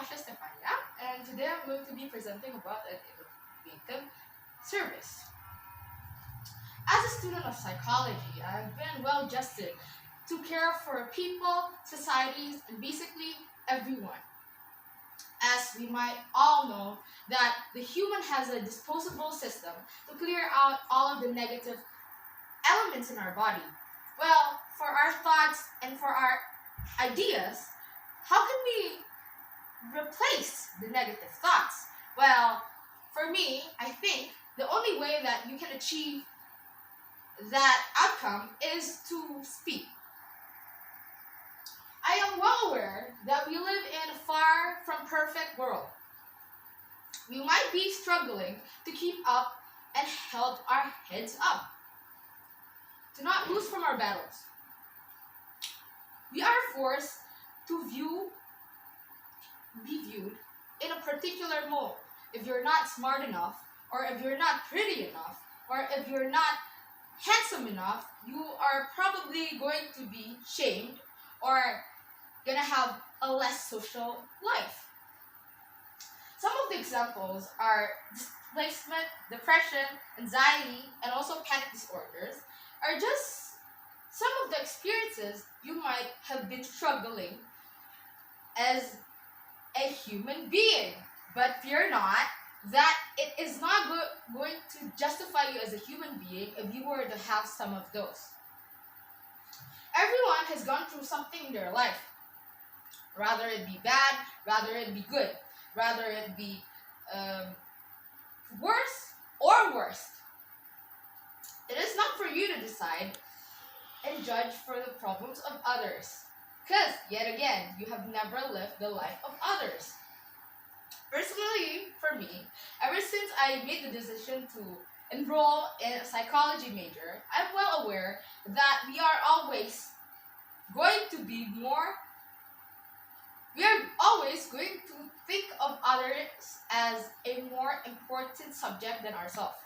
Tasha Stefania, and today I'm going to be presenting about an innovative service. As a student of psychology, I've been well adjusted to care for people, societies, and basically everyone. As we might all know that the human has a disposable system to clear out all of the negative elements in our body. Well, for our thoughts and for our ideas, how can we replace the negative thoughts? Well, for me, I think the only way that you can achieve that outcome is to speak. I am well aware that we live in a far from perfect world. We might be struggling to keep up and hold our heads up, to not lose from our battles. We are forced to be viewed in a particular mold. If you're not smart enough, or if you're not pretty enough, or if you're not handsome enough, you are probably going to be shamed or gonna have a less social life. Some of the examples are displacement, depression, anxiety, and also panic disorders are just some of the experiences you might have been struggling as a human being. But fear not that it is not going to justify you as a human being if you were to have some of those. Everyone has gone through something in their life, rather it be bad, rather it be good, rather it be worse or worst. It is not for you to decide and judge for the problems of others, because yet again, you have never lived the life of others. Personally, for me, ever since I made the decision to enroll in a psychology major, I'm well aware that we are always going to think of others as a more important subject than ourselves.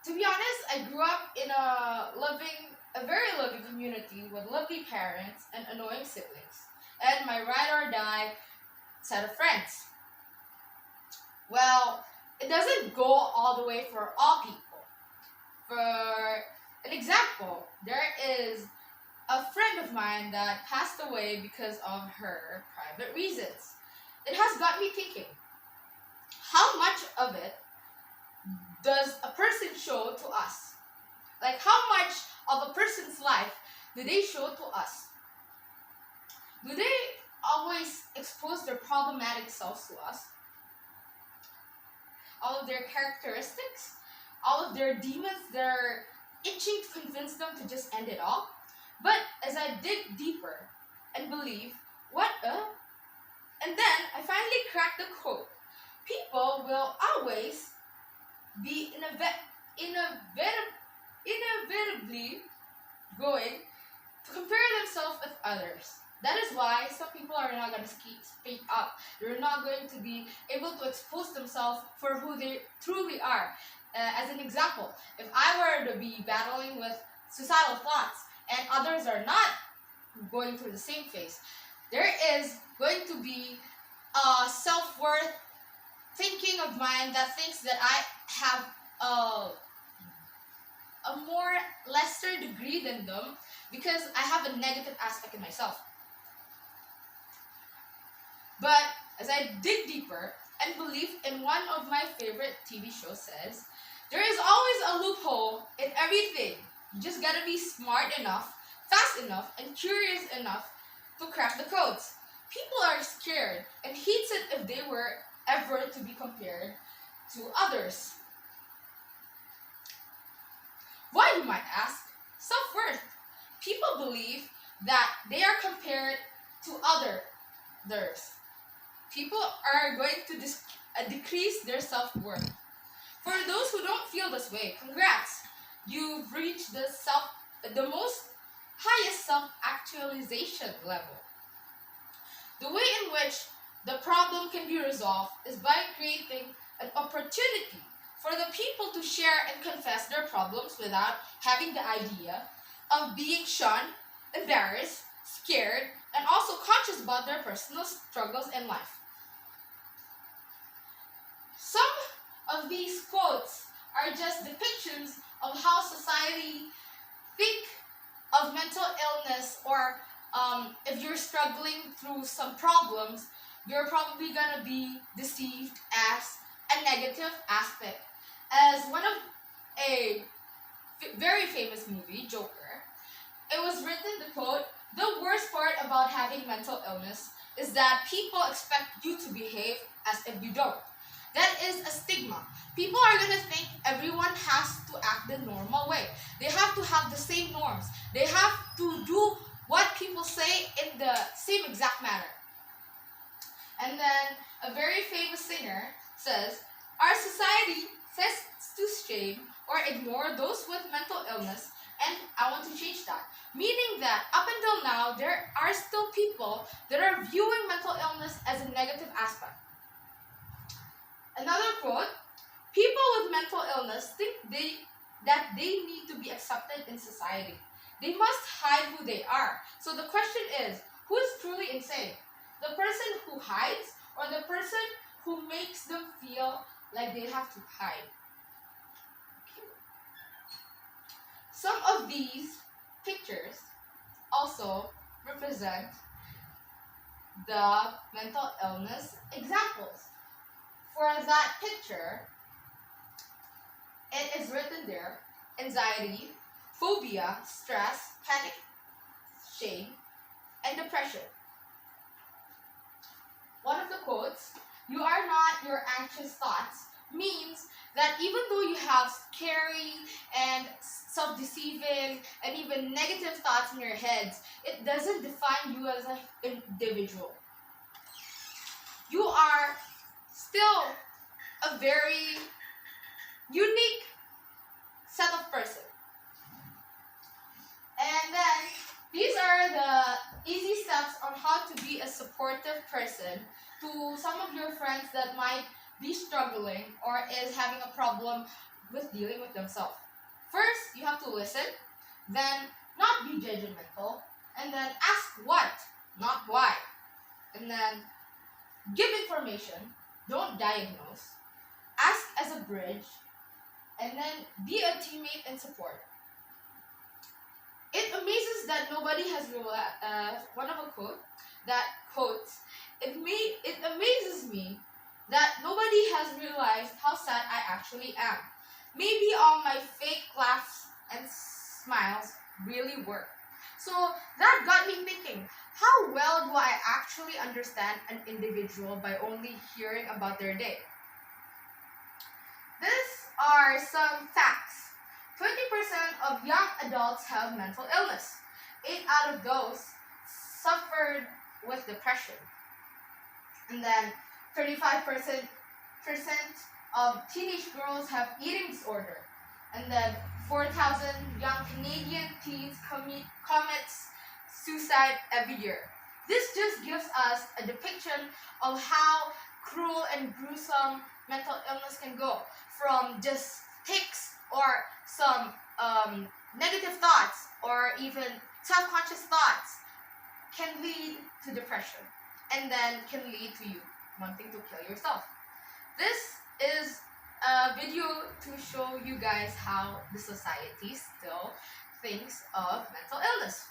To be honest, I grew up in a very loving community with lovely parents and annoying siblings, and my ride or die set of friends. Well, it doesn't go all the way for all people. For an example, there is a friend of mine that passed away because of her private reasons. It has got me thinking, how much of it does a person show to us? Like, how much of a person's life do they show to us? Do they always expose their problematic selves to us? All of their characteristics, all of their demons, they're itching to convince them to just end it all. But as I dig deeper and believe, and then I finally cracked the code. People will always be inevitably going to compare themselves with others. That is why some people are not going to speak up. They're not going to be able to expose themselves for who they truly are. As an example, if I were to be battling with suicidal thoughts and others are not going through the same phase, there is going to be a self-worth thinking of mine that thinks that I have a more lesser degree than them because I have a negative aspect in myself. But as I dig deeper and believe in one of my favorite TV shows says, there is always a loophole in everything. You just gotta be smart enough, fast enough, and curious enough to crack the codes. People are scared and hates it if they were ever to be compared to others. Why, you might ask? Self-worth. People believe that they are compared to others. People are going to decrease their self-worth. For those who don't feel this way, congrats! You've reached the most highest self-actualization level. The way in which the problem can be resolved is by creating an opportunity for the people to share and confess their problems without having the idea of being shunned, embarrassed, scared, and and also conscious about their personal struggles in life. Some of these quotes are just depictions of how society think of mental illness, or if you're struggling through some problems, you're probably gonna be deceived as a negative aspect. As one of a very famous movie, Joker, it was written the quote, "The worst part about having mental illness is that people expect you to behave as if you don't." That is a stigma. People are going to think everyone has to act the normal way. They have to have the same norms. They have to do what people say in the same exact manner. And then a very famous singer says, "Our society says to shame or ignore those with mental illness, and I want to change that." Meaning that up until now, there are still people that are viewing mental illness as a negative aspect. Another quote, "People with mental illness think that they need to be accepted in society. They must hide who they are." So the question is, who is truly insane? The person who hides, or the person who makes them feel like they have to hide? Okay. Some of these pictures also represent the mental illness examples. For that picture, it is written there, anxiety, phobia, stress, panic, shame, and depression. One of the quotes, "You are not your anxious thoughts," means that even though you have scary and self-deceiving and even negative thoughts in your heads, it doesn't define you as an individual. You are still a very unique set of person. And then these are the easy steps on how to be a supportive person to some of your friends that might be struggling or is having a problem with dealing with themselves. First, you have to listen, then not be judgmental, and then ask what, not why. And then give information, don't diagnose, ask as a bridge, and then be a teammate and support. It amazes that nobody has one of a quote that quotes, it amazes me that nobody has realized how sad I actually am. Maybe all my fake laughs and smiles really work." So that got me thinking, how well do I actually understand an individual by only hearing about their day? These are some facts. 20% of young adults have mental illness. 8 out of those suffered with depression. And then 35% of teenage girls have eating disorder. And then 4,000 young Canadian teens commits suicide every year. This just gives us a depiction of how cruel and gruesome mental illness can go, from just tics or some negative thoughts or even self-conscious thoughts can lead to depression, and then can lead to you wanting to kill yourself. This is a video to show you guys how the society still thinks of mental illness.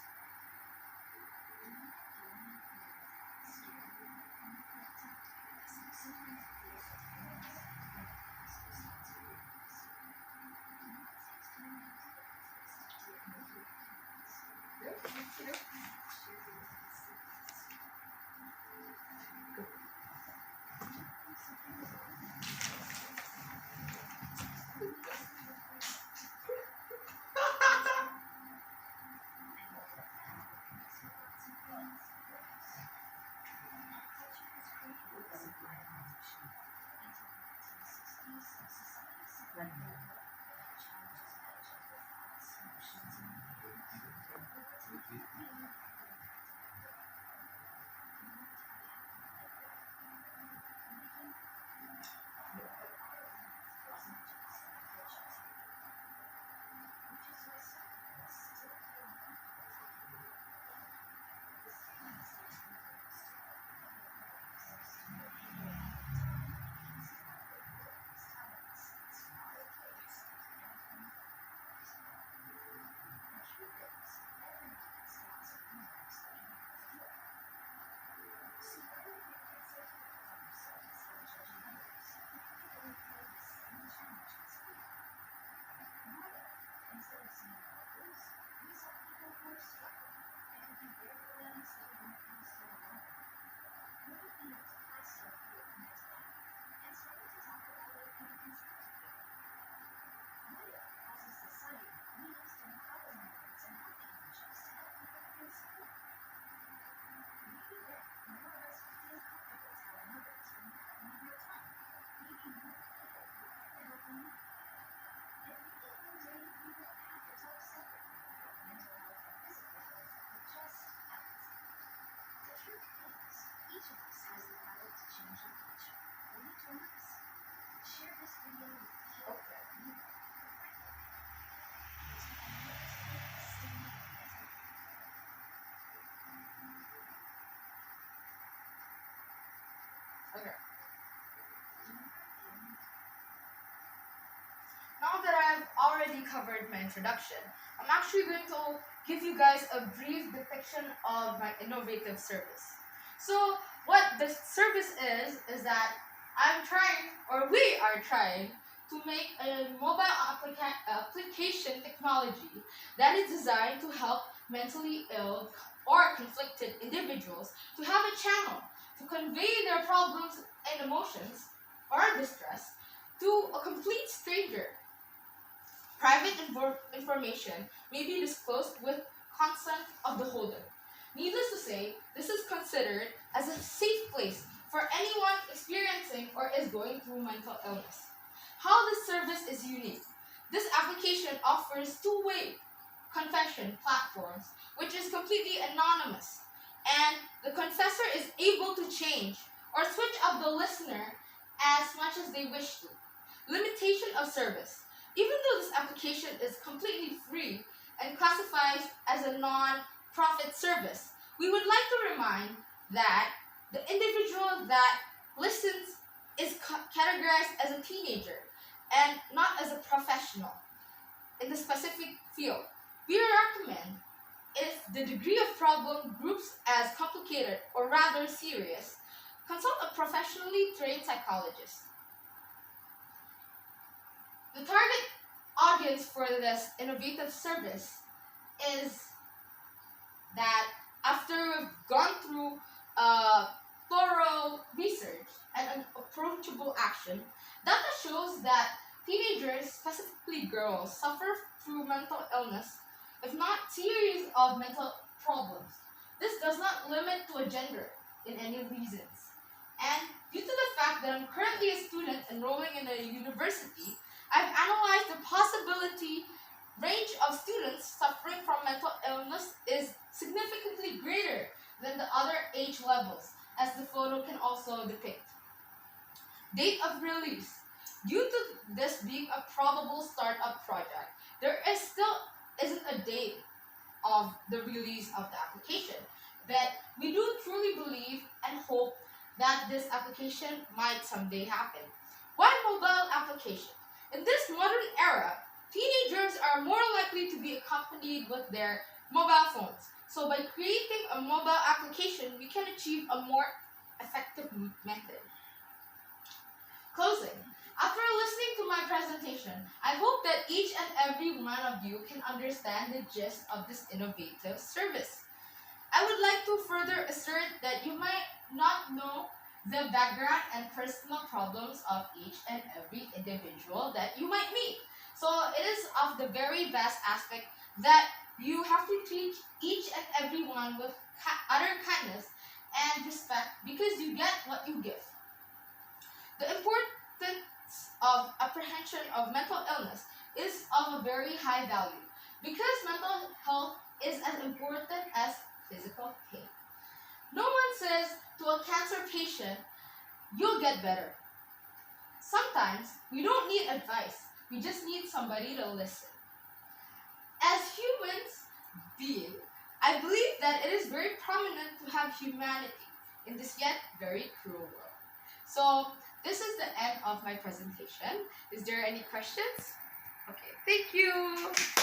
Okay. Now that I've already covered my introduction, I'm actually going to give you guys a brief depiction of my innovative service. So, what the service is that I'm trying, or we are trying, to make a mobile application technology that is designed to help mentally ill or conflicted individuals to have a channel to convey their problems and emotions or distress to a complete stranger. Private information may be disclosed with consent of the holder. Needless to say, this is considered as a safe place for anyone experiencing or is going through mental illness. How this service is unique. This application offers two-way confession platforms, which is completely anonymous, and the confessor is able to change or switch up the listener as much as they wish to. Limitation of service. Even though this application is completely free and classifies as a non-profit service, we would like to remind that the individual that listens is categorized as a teenager and not as a professional in the specific field. We recommend, if the degree of problem groups as complicated or rather serious, consult a professionally trained psychologist. The target audience for this innovative service is that after we've gone through thorough research and an approachable action, data shows that teenagers, specifically girls, suffer through mental illness, if not series of mental problems. This does not limit to a gender in any reasons. And due to the fact that I'm currently a student enrolling in a university, I've analyzed the possibility range of students suffering from mental illness is significantly greater than the other age levels, as the photo can also depict. Date of release. Due to this being a probable startup project, there still isn't a date of the release of the application, but we do truly believe and hope that this application might someday happen. Why mobile application? In this modern era, teenagers are more likely to be accompanied with their mobile phones. So by creating a mobile application, we can achieve a more effective method. Closing. After listening to my presentation, I hope that each and every one of you can understand the gist of this innovative service. I would like to further assert that you might not know the background and personal problems of each and every individual that you might meet. So it is of the very best aspect that you have to treat each and every one with utter kindness and respect because you get what you give. The importance of apprehension of mental illness is of a very high value because mental health is as important as physical pain. No one says to a cancer patient, "You'll get better." Sometimes we don't need advice, we just need somebody to listen. As humans being, I believe that it is very prominent to have humanity in this yet very cruel world. So this is the end of my presentation. Is there any questions? Okay, thank you.